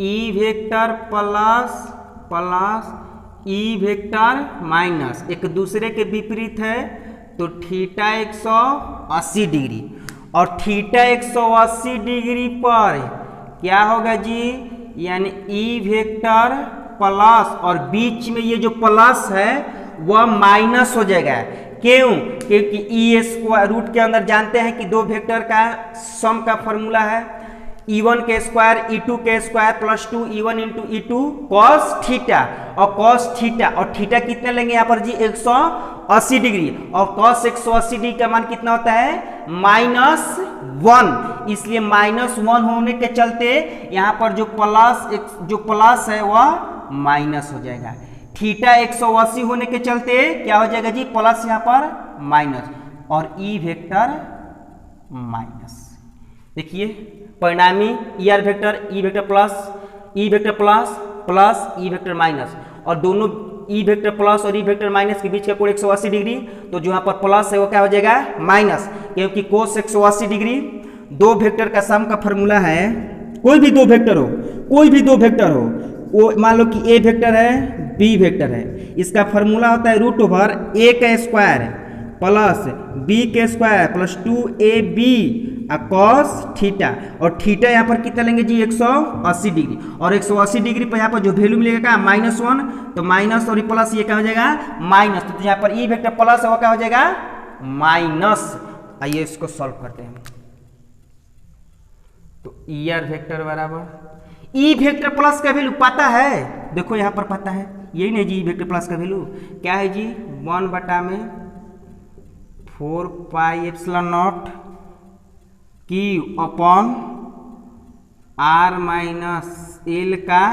E vector plus E vector minus एक दूसरे के विपरीत है, तो थीटा 180 डिग्री। और थीटा 180 डिग्री पर क्या होगा जी, यानी ई वेक्टर प्लस और बीच में ये जो प्लस है वह माइनस हो जाएगा। क्यों? क्योंकि ई स्क्वायर रूट के अंदर जानते हैं कि दो वेक्टर का सम का फॉर्मूला है e1 के स्क्वायर e2 के square plus 2 e1 into e2 cos theta, और कॉस थीटा और थीटा कितना लेंगे यहाँ पर जी, 180 डिग्री, और कॉस 180 डिग्री का मान कितना होता है, -1। इसलिए -1 होने के चलते यहाँ पर जो प्लस है वह माइनस हो जाएगा। थीटा 180 होने के चलते क्या हो जाएगा जी, प्लस यहाँ पर माइनस, और ई वेक्टर माइनस। देखिए परिणामी ई R vector E vector plus E vector minus, और दोनों ई वेक्टर प्लस और ई वेक्टर माइनस के बीच का कोण 180 डिग्री। तो जो यहाँ पर प्लस है वो क्या हो जाएगा, माइनस, क्योंकि कोस 180 डिग्री दो वेक्टर का सम का फॉर्मूला है। कोई भी दो वेक्टर हो, वो मान लो कि ए वेक्टर है बी वेक्टर है, इसका फॉर्मूला होता है रूट ओवर ए का स्क्वायर प्लस बी के square plus 2ab cos theta, और थीटा यहाँ पर कितना लेंगे जी, 180 डिग्री, और 180 डिग्री पर यहाँ पर जो वैल्यू मिलेगा क्या, -1, तो माइनस और प्लस ये क्या हो जाएगा, माइनस। तो यहाँ पर ई वेक्टर प्लस है वो क्या हो जाएगा, माइनस। आइए इसको सॉल्व करते हैं। तो ई आर वेक्टर बराबर ई वेक्टर प्लस का वैल्यू पता है, देखो यहाँ पर पता है यही नहीं जी वेक्टर प्लस का वैल्यू क्या है जी 1 बटा में 4 pi epsilon nought Q upon R minus L का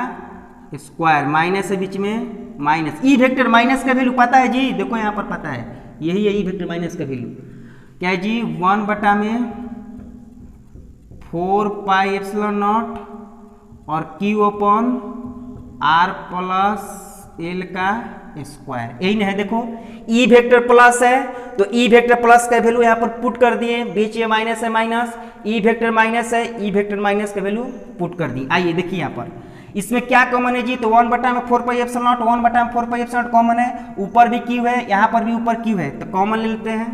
स्क्वायर, माइनस है बीच में माइनस, ई वेक्टर माइनस का वैल्यू पता है जी, देखो यहाँ पर पता है, यही है ई वेक्टर माइनस का वैल्यू क्या है जी 1 बटा में 4 पाई एप्सिलॉन नॉट और Q upon R plus L का स्क्वायर, यही नहीं है। देखो ई वेक्टर प्लस है तो ई वेक्टर प्लस का वैल्यू यहाँ पर पुट कर दिए, बीच में माइनस है माइनस, ई वेक्टर माइनस है, ई वेक्टर माइनस का वैल्यू पुट कर दी। आइए देखिए यहाँ पर इसमें क्या कॉमन है जी, तो 1 बटा में 4 पाई एप्सिलॉन नॉट, 1 बटा में 4 पाई एप्सिलॉन नॉट कॉमन है, ऊपर भी क्यू है, यहाँ पर भी ऊपर क्यू है, तो कॉमन ले लेते हैं।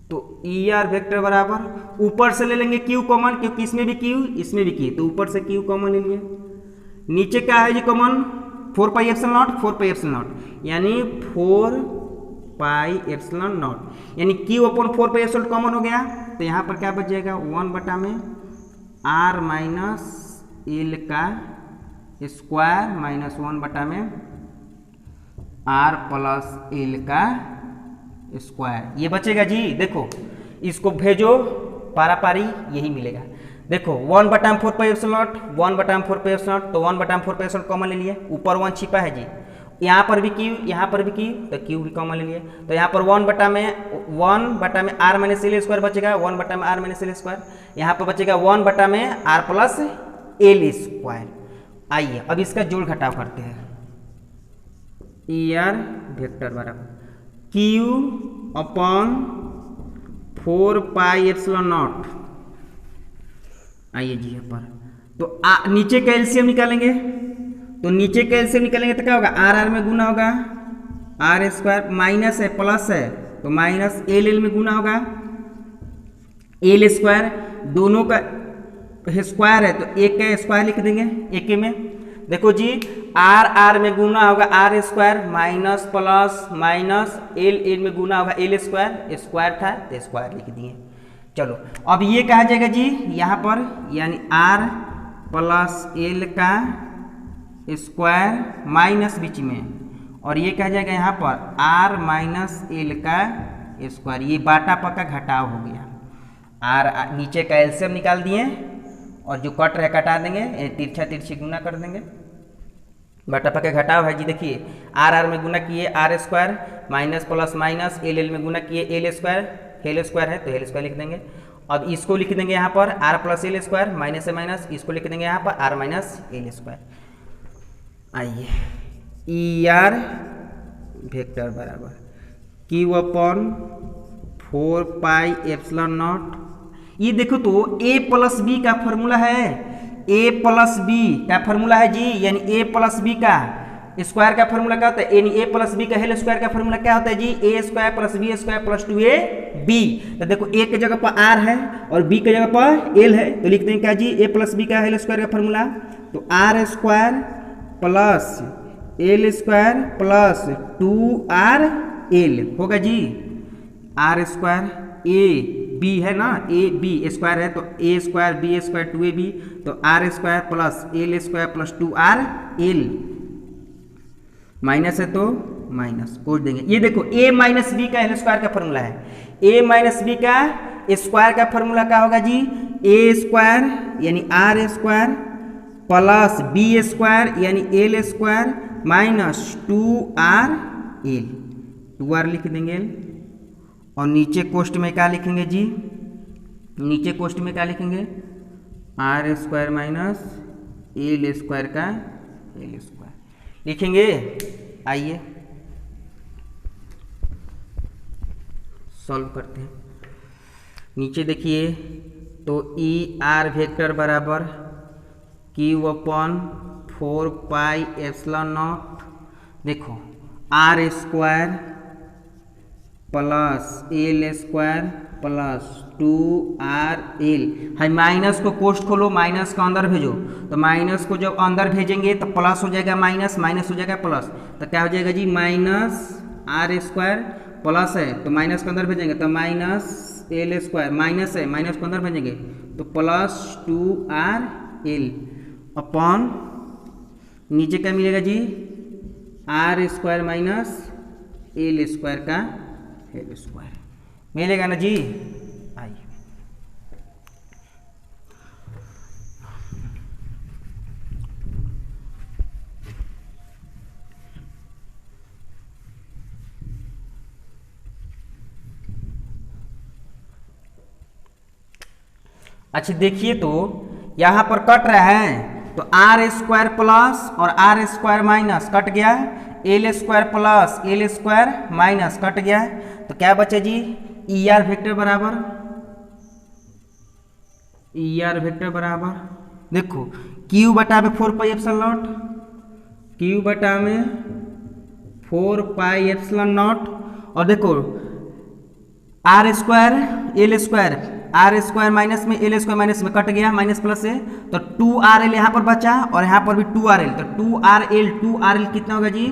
तो ई आर वेक्टर बराबर ऊपर से ले लेंगे क्यू कॉमन, क्योंकि इसमें भी क्यू इसमें भी क्यू, तो ऊपर से क्यू कॉमन ले लिए। नीचे क्या है जी common 4 pi epsilon naught, 4 pi epsilon naught यानी 4 पाई एप्सिलॉन नॉट, यानी Q upon 4 pi epsilon common हो गया, तो यहाँ पर क्या बच जाएगा 1 बटा में आर माइनस एल का स्क्वायर माइनस 1 बटा में आर प्लस एल का स्क्वायर, ये बचेगा जी। देखो इसको भेजो पारा पारी, यही मिलेगा। देखो 1 बटा में 4 पाई एप्सिलॉन नॉट, 1 बटा में 4 पाई एप्सिलॉन नॉट, तो 1 बटा में 4 पाई एप्सिलॉन कॉमन ले लिए, ऊपर 1 छिपा है जी, यहाँ पर भी क्यू यहाँ पर भी क्यू, तो क्यू भी कॉमन ले लिए, तो यहाँ पर 1 बटा में आर माइनस एल स्क्वायर बचेगा, 1 बटा में आर माइनस एल स्क्वायर, यहाँ पर बचेगा 1 बटा में आर प्लस एल स्क्वायर। आइए अब इसका जोड़ घटाव करते हैं, ई आर वेक्टर बराबर Q upon 4 pi epsilon not. आइए जी यहाँ पर तो नीचे का एलसीएम निकालेंगे, तो नीचे का एलसीएम निकालेंगे तो क्या होगा आर आर में गुना होगा आर स्क्वायर, माइनस है प्लस है तो माइनस एल एल में गुना होगा एल स्क्वायर, दोनों का स्क्वायर है तो एक का स्क्वायर लिख देंगे एक में। देखो जी आर आर में गुना होगा R square minus plus minus L L में गुना होगा एल स्क्वायर, स्क्वायर था तो स्क्वायर लिख दिए। चलो अब ये कहा जाएगा जी यहाँ पर यानी आर प्लस एल का स्क्वायर माइनस बीच में, और ये कहा जाएगा यहाँ पर आर माइनस एल का स्क्वायर, ये बाटा पक्का घटाव हो गया। आर नीचे का एलसीएम निकाल दिए और जो कट रहे कटा देंगे, तिरछा तिरछी गुना कर देंगे, बटा पक्का घटाव है जी। देखिए आर आर में गुना किए R square minus plus minus L L में गुना किए एल स्क्वायर, एल स्क्वायर है तो एल स्क्वायर लिख देंगे। अब इसको लिख देंगे यहाँ पर R plus L square, minus से माइनस, इसको लिख देंगे यहाँ पर आर माइनस एल स्क्वायर। आइए ई आर वेक्टर बराबर Q upon 4 pi epsilon naught, ये देखो तो a प्लस बी का फॉर्मूला है, a प्लस बी का फॉर्मूला है जी, यानी a प्लस बी का स्क्वायर का फॉर्मूला क्या होता है, यानी a प्लस बी का होल स्क्वायर का फॉर्मूला क्या होता है जी a square plus B square plus 2ab। तो देखो a की जगह पर r है और b की जगह पर l है, तो लिख देंगे क्या जी a प्लस बी का होल स्क्वायर का फॉर्मूला, तो r square plus L square plus 2rl होगा जी। आर स्क्वायर ए बी है ना, ए बी स्क्वायर है तो ए स्क्वायर बी स्क्वायर 2ab, तो R square plus L square plus 2rl, minus है तो माइनस कोड देंगे। ये देखो a माइनस बी का एल स्क्वायर का फॉर्मूला है, a माइनस बी का स्क्वायर का फॉर्मूला क्या होगा जी a स्क्वायर यानी R square plus B square यानी L square minus 2rl, 2r लिख देंगे और नीचे कोष्ट में क्या लिखेंगे जी, नीचे कोष्ट में क्या लिखेंगे R square minus L square का एल स्क्वायर लिखेंगे। आइए सॉल्व करते हैं। नीचे देखिए तो ई आर वेक्टर बराबर Q upon 4 pi epsilon naught, देखो R square plus L square plus 2rl है, माइनस को कोष्ट खोलो माइनस को अंदर भेजो, तो माइनस को जब अंदर भेजेंगे तो प्लस हो जाएगा माइनस, माइनस हो जाएगा प्लस, तो क्या हो जाएगा जी माइनस आर स्क्वायर प्लस है तो माइनस को अंदर भेजेंगे तो माइनस एल स्क्वायर, माइनस है माइनस को अंदर भेजेंगे तो प्लस 2rl अपॉन नीचे क्या मिलेगा जी, R square minus L square का होल स्क्वायर मिलेगा ना जी। आइए अच्छा देखिए, तो यहाँ पर कट रहा है तो आर स्क्वायर प्लस और आर स्क्वायर माइनस कट गया, L square plus L square minus cut गया, तो क्या बचा जी, ई आर वेक्टर बराबर देखो क्यू बटा में 4 पाई एप्सिलॉन नॉट, क्यू बटा में 4 पाई एप्सिलॉन नॉट, और देखो R square L square, R square minus में एल स्क्वायर माइनस में कट गया, माइनस प्लस से, तो 2RL यहाँ पर बचा और यहाँ पर भी 2RL, तो 2RL कितना होगा जी,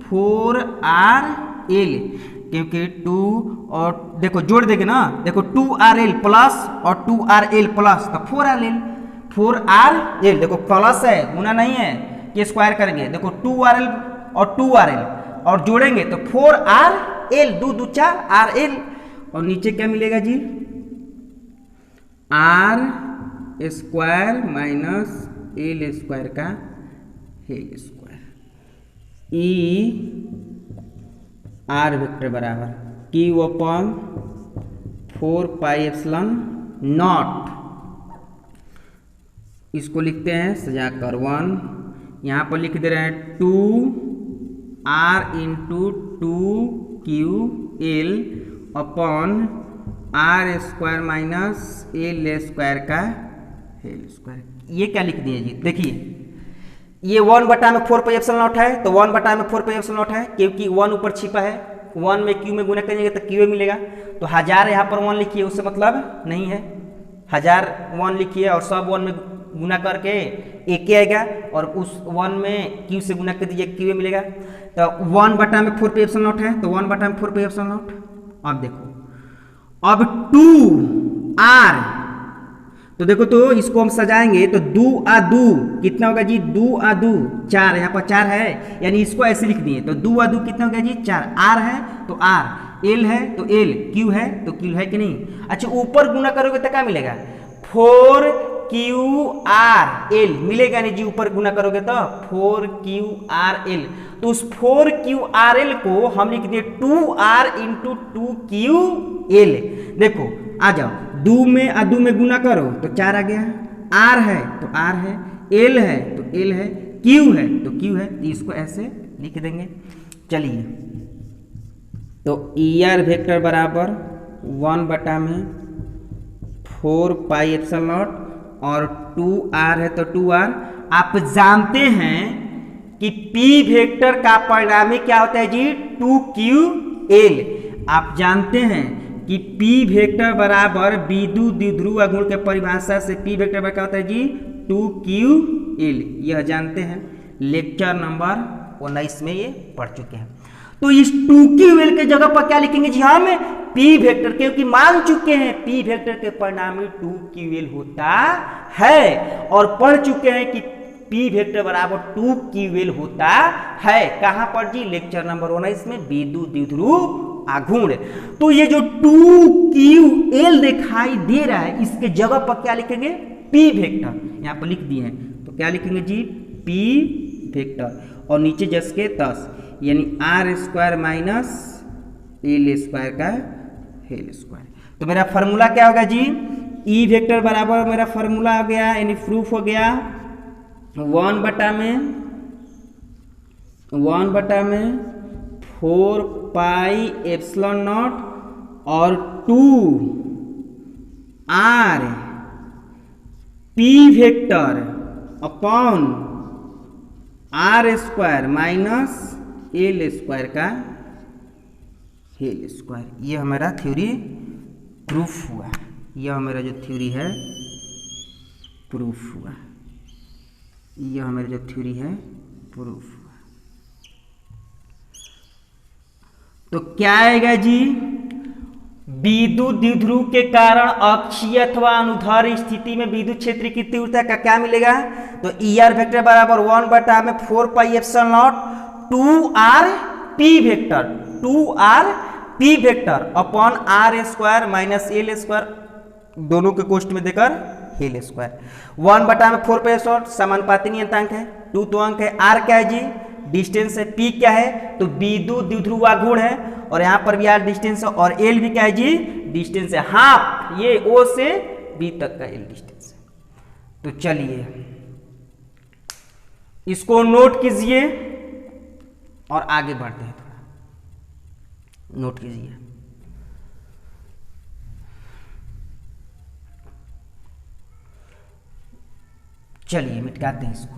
4RL, क्योंकि 2 और देखो जोड़ देंगे ना, देखो 2RL प्लस और 2RL प्लस तो 4RL देखो प्लस है, गुना नहीं है कि स्क्वायर करेंगे, देखो 2RL और 2RL और जोड़ेंगे तो 4RL, 2 2 4 RL, और नीचे क्या मिलेगा जी, R square minus L square का whole square, E R vector बराबर Q upon 4 pi epsilon naught, इसको लिखते हैं सजाकर 1, यहाँ पर लिख दे रहे हैं 2R into 2QL upon R square minus L square का होल स्क्वायर। ये क्या लिख दिए जी, देखिए ये 1 बटा में 4 पाई एप्सिलॉन नॉट है, तो 1 बटा में 4 पाई एप्सिलॉन नॉट है क्योंकि 1 ऊपर छिपा है, 1 में क्यू में गुना करेंगे तो क्यू मिलेगा, तो 1000 यहाँ पर 1 लिखिए, उससे मतलब नहीं है, 1000 1 लिखिए और सब 1 में गुना करके एक आएगा और उस 1 में क्यू से गुना कर दीजिए, क्यू मिलेगा, तो 1 बटा में 4 पाई एप्सिलॉन नॉट है, तो 1 बटा में 4 पाई एप्सिलॉन नॉट। अब देखो अब 2R, तो देखो तो इसको हम सजाएंगे तो 2 आ 2 कितना होगा जी, 2 आ 2 4, यहाँ पर 4 है यानी इसको ऐसे लिख दिए, तो 2 आ 2 कितना होगा जी 4, R है तो R, L है तो L, Q है तो Q है कि नहीं। अच्छा ऊपर गुना करोगे तो क्या मिलेगा, 4QR L मिलेगा नहीं जी, ऊपर गुना करोगे तो 4QRL, तो उस 4QRL को हम लिख दिए 2R इंटू 2QL। देखो आ जाओ, 2 में गुना करो तो 4 आ गया, R है तो R है, L है तो L है, Q है तो Q है, तो इसको ऐसे लिख देंगे। चलिए तो ER वेक्टर बराबर 1 बटा में 4 पाई एप्सिलॉन नॉट और 2R है तो 2R। आप जानते हैं कि P वेक्टर का परिणामी क्या होता है जी, 2QL। आप जानते हैं कि P वेक्टर बराबर विद्युत द्विध्रुव आघूर्ण के परिभाषा से P वेक्टर बराबर क्या होता है जी, 2QL, यह जानते हैं, लेक्चर नंबर 19 में ये पढ़ चुके हैं। तो इस 2QL के जगह पर क्या लिखेंगे जी, हम P वेक्टर, क्योंकि मान चुके हैं P वेक्टर के परिणामी 2QL होता है और पढ़ चुके हैं कि P वेक्टर बराबर 2QL होता है, कहां पर जी, लेक्चर नंबर 19 में विद्युत द्विध्रुव आघूर्ण। तो ये जो 2QL दिखाई दे रहा है इसके जगह पर क्या लिखेंगे, P वेक्टर, यहां पर लिख दिए हैं, तो क्या लिखेंगे जी, P वेक्टर, और नीचे जस के तस यानी R square minus L square का होल स्क्वायर। तो मेरा फॉर्मूला क्या होगा जी, E वेक्टर बराबर मेरा फॉर्मूला हो गया यानी प्रूफ हो गया 1 बटा में 4 पाई एप्सिलॉन नॉट और 2R P vector upon R square minus L square का होल स्क्वायर। यह हमारा थ्योरी प्रूफ हुआ, यह हमारा जो थ्योरी है प्रूफ हुआ, यह हमारा जो थ्योरी है प्रूफ हुआ। तो क्या आएगा जी, विद्युत द्विध्रुव के कारण अक्षीय अथवा अनुदैर्ध्य स्थिति में विद्युत क्षेत्र की तीव्रता का क्या मिलेगा? तो ई आर वेक्टर बराबर 1 बटा में 4 pi epsilon naught 2 R P vector 2 R P vector upon R square minus L square, दोनों के कोष्ठ में देकर एल स्क्वायर। 1 बटा में 4 पाई एप्सिलॉन समानुपाती नियतांक है, 2 तो अंक है, आर क्या है जी? डिस्टेंस है, पी क्या है? तो विद्युत द्विध्रुव आघूर्ण है, और यहां पर भी आर डिस्टेंस है, और एल भी क्या है जी? डिस्टेंस है, हाफ, ये ओ से बी तक का एल डिस्टेंस है। तो चलिए इसको नोट कीजिए और आगे बढ़ते हैं, थोड़ा नोट कीजिए। चलिए मिटाते हैं इसको।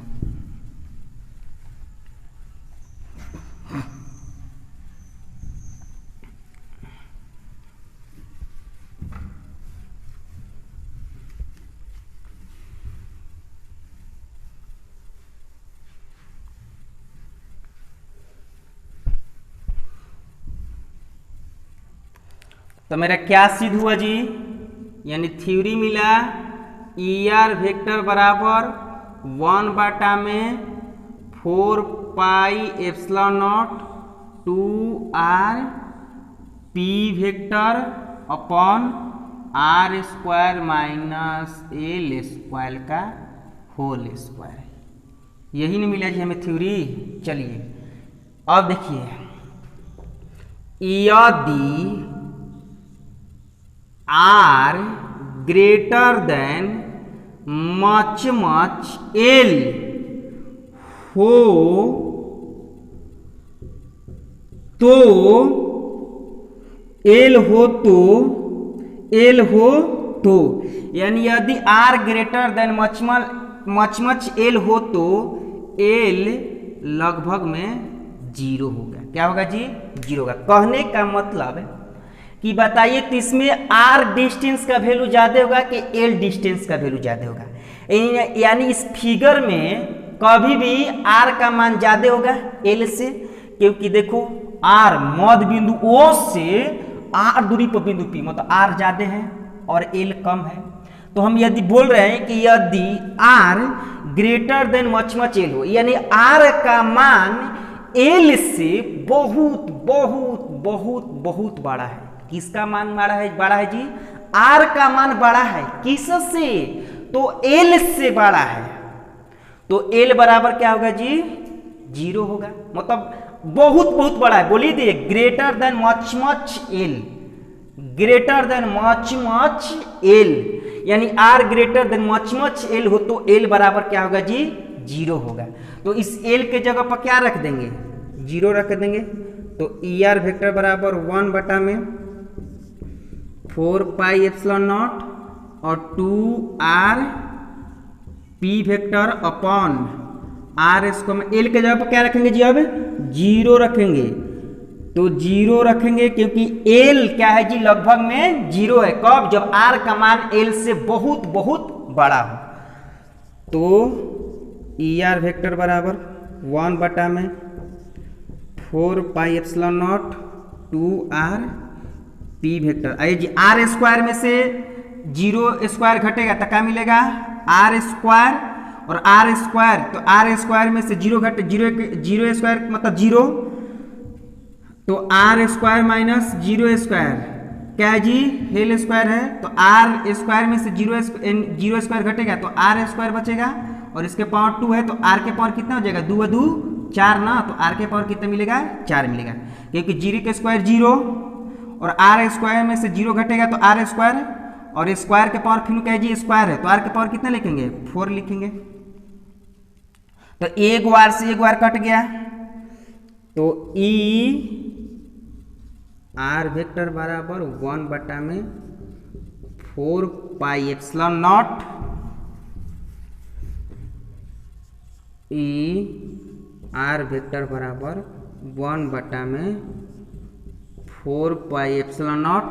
तो मेरा क्या सिद्ध हुआ जी? यानी थ्योरी मिला ई आर वेक्टर बराबर 1 बटा में 4 pi epsilon naught 2 R P vector upon R square minus L square का होल स्क्वायर। यही नहीं मिला जी हमें थ्योरी। चलिए अब देखिए, यदि R greater than much L हो तो यानी यदि R greater than much L हो तो एल लगभग में 0 होगा। क्या होगा जी? 0 होगा। कहने का मतलब है कि बताइए तो इसमें आर डिस्टेंस का वैल्यू ज्यादा होगा कि एल डिस्टेंस का वैल्यू ज्यादा होगा? यानी इस फिगर में कभी भी आर का मान ज्यादा होगा एल से, क्योंकि देखो आर मध्य बिंदु ओ से आर दूरी पर बिंदु पी, मतलब आर ज्यादा है और एल कम है। तो हम यदि बोल रहे हैं कि यदि R greater than much L हो, यानी आर का मान एल से बहुत बहुत बहुत बहुत बड़ा है। किसका मान बड़ा है जी? आर का मान बड़ा है। किससे? तो एल से बड़ा है। तो एल बराबर क्या होगा जी? 0 होगा। मतलब बहुत बहुत बड़ा है। बोलिए दिए greater than much L, greater than much L, यानी R greater than much L हो तो एल बराबर क्या होगा जी? 0 होगा। तो इस एल के जगह पर क्या रख देंगे? 0 रख देंगे। तो ई आर वेक्टर बराबर 1 बटा में 4 पाई एप्सिलॉन नॉट और 2 R P vector upon R square. L के जगह पर क्या रखेंगे जी? अब 0 रखेंगे। तो 0 रखेंगे क्योंकि एल क्या है जी? लगभग में 0 है। कब? जब आर का मान एल से बहुत बहुत बड़ा हो। तो ई आर वेक्टर बराबर 1 बटा में 4 pi epsilon naught 2 R P vector. आइए जी, आर स्क्वायर में से 0 स्क्वायर घटेगा तो क्या मिलेगा? आर स्क्वायर, और आर स्क्वायर तो आर स्क्वायर में से 0 घटे 0 स्क्वायर मतलब 0, तो आर स्क्वायर माइनस 0 स्क्वायर क्या है जी? एल स्क्वायर है। तो आर स्क्वायर में से 0 स्क्वायर घटेगा तो आर स्क्वायर बचेगा, और इसके पावर 2 है तो आर के पावर कितना हो जाएगा? 2 2 4 ना, तो आर के पावर कितना मिलेगा? 4 मिलेगा, क्योंकि 0 के स्क्वायर 0 और आर स्क्वायर में से 0 घटेगा तो आर स्क्वायर, और स्क्वायर के पावर फिर क्या है जी? स्क्वायर है, तो आर के पावर कितना लिखेंगे? 4 लिखेंगे। तो एक बार से एक बार कट गया, तो ई आर वेक्टर बराबर 1 बटा में 4 pi epsilon not E R vector बराबर 1 बटा में 4 पाई एप्सिलॉन नॉट,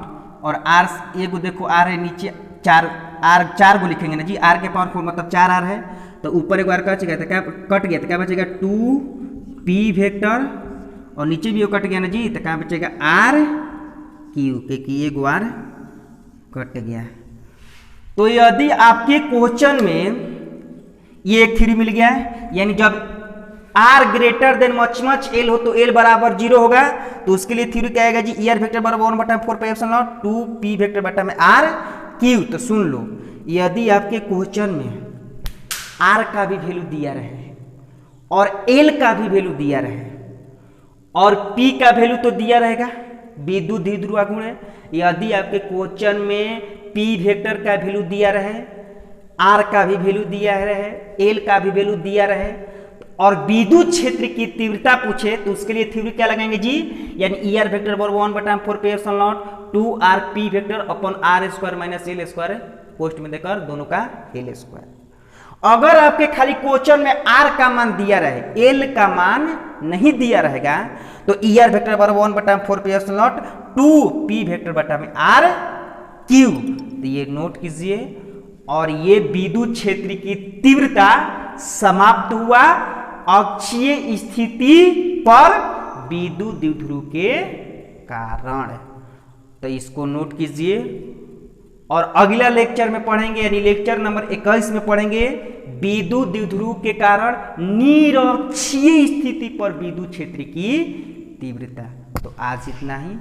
और आर एगो देखो आर है नीचे 4, आर 4 को लिखेंगे ना जी? आर के पावर 4 मतलब 4 आर है, तो ऊपर एक बार कट गया तो क्या कट गया? तो क्या बचेगा? 2 पी वेक्टर, और नीचे भी वो कट गया ना जी? तो क्या बचेगा? आर क्यू, क्योंकि ये गुआर कट गया। तो यदि आपके क्वेश्चन में ये एक थ्योरी मिल गया है, यानी जब R greater than much L हो तो एल बराबर 0 होगा, तो उसके लिए थ्योरी क्या आएगा जी, ई आर वेक्टर बराबर 1/4πε0 2 पी वेक्टर बटा में आर क्यू। तो सुन लो, यदि आपके क्वेश्चन में आर का भी वैल्यू दिया रहे और एल का भी वैल्यू दिया रहे और पी का वैल्यू तो दिया रहेगा, विद्युत द्विध्रुव आघूर्ण है। यदि आपके क्वेश्चन में पी वेक्टर का वैल्यू दिया रहे, आर का भी वैल्यू दिया रहे, एल का भी वैल्यू दिया रहे और विद्युत क्षेत्र की तीव्रता पूछे, तो उसके लिए थ्योरी क्या लगाएंगे जी, यानी ई आर वेक्टर बराबर 1/4πε0 2 R P vector upon R square minus L square, पोस्ट में देकर दोनों का एल स्क्वायर। अगर आपके खाली क्वेश्चन में आर का मान दिया रहे, एल का मान नहीं दिया रहेगा, तो ई आर वेक्टर बराबर 1/4πε0 2 पी वेक्टर बटा में आर क्यू। तो ये नोट कीजिए, और ये विद्युत क्षेत्र की तीव्रता समाप्त हुआ अक्षीय स्थिति पर विद्युत द्विध्रुव के कारण। तो इसको नोट कीजिए, और अगला लेक्चर में पढ़ेंगे, यानी लेक्चर नंबर 21 में पढ़ेंगे विद्युत द्विध्रुव के कारण निरक्षीय स्थिति पर विद्युत क्षेत्र की तीव्रता। तो आज इतना ही।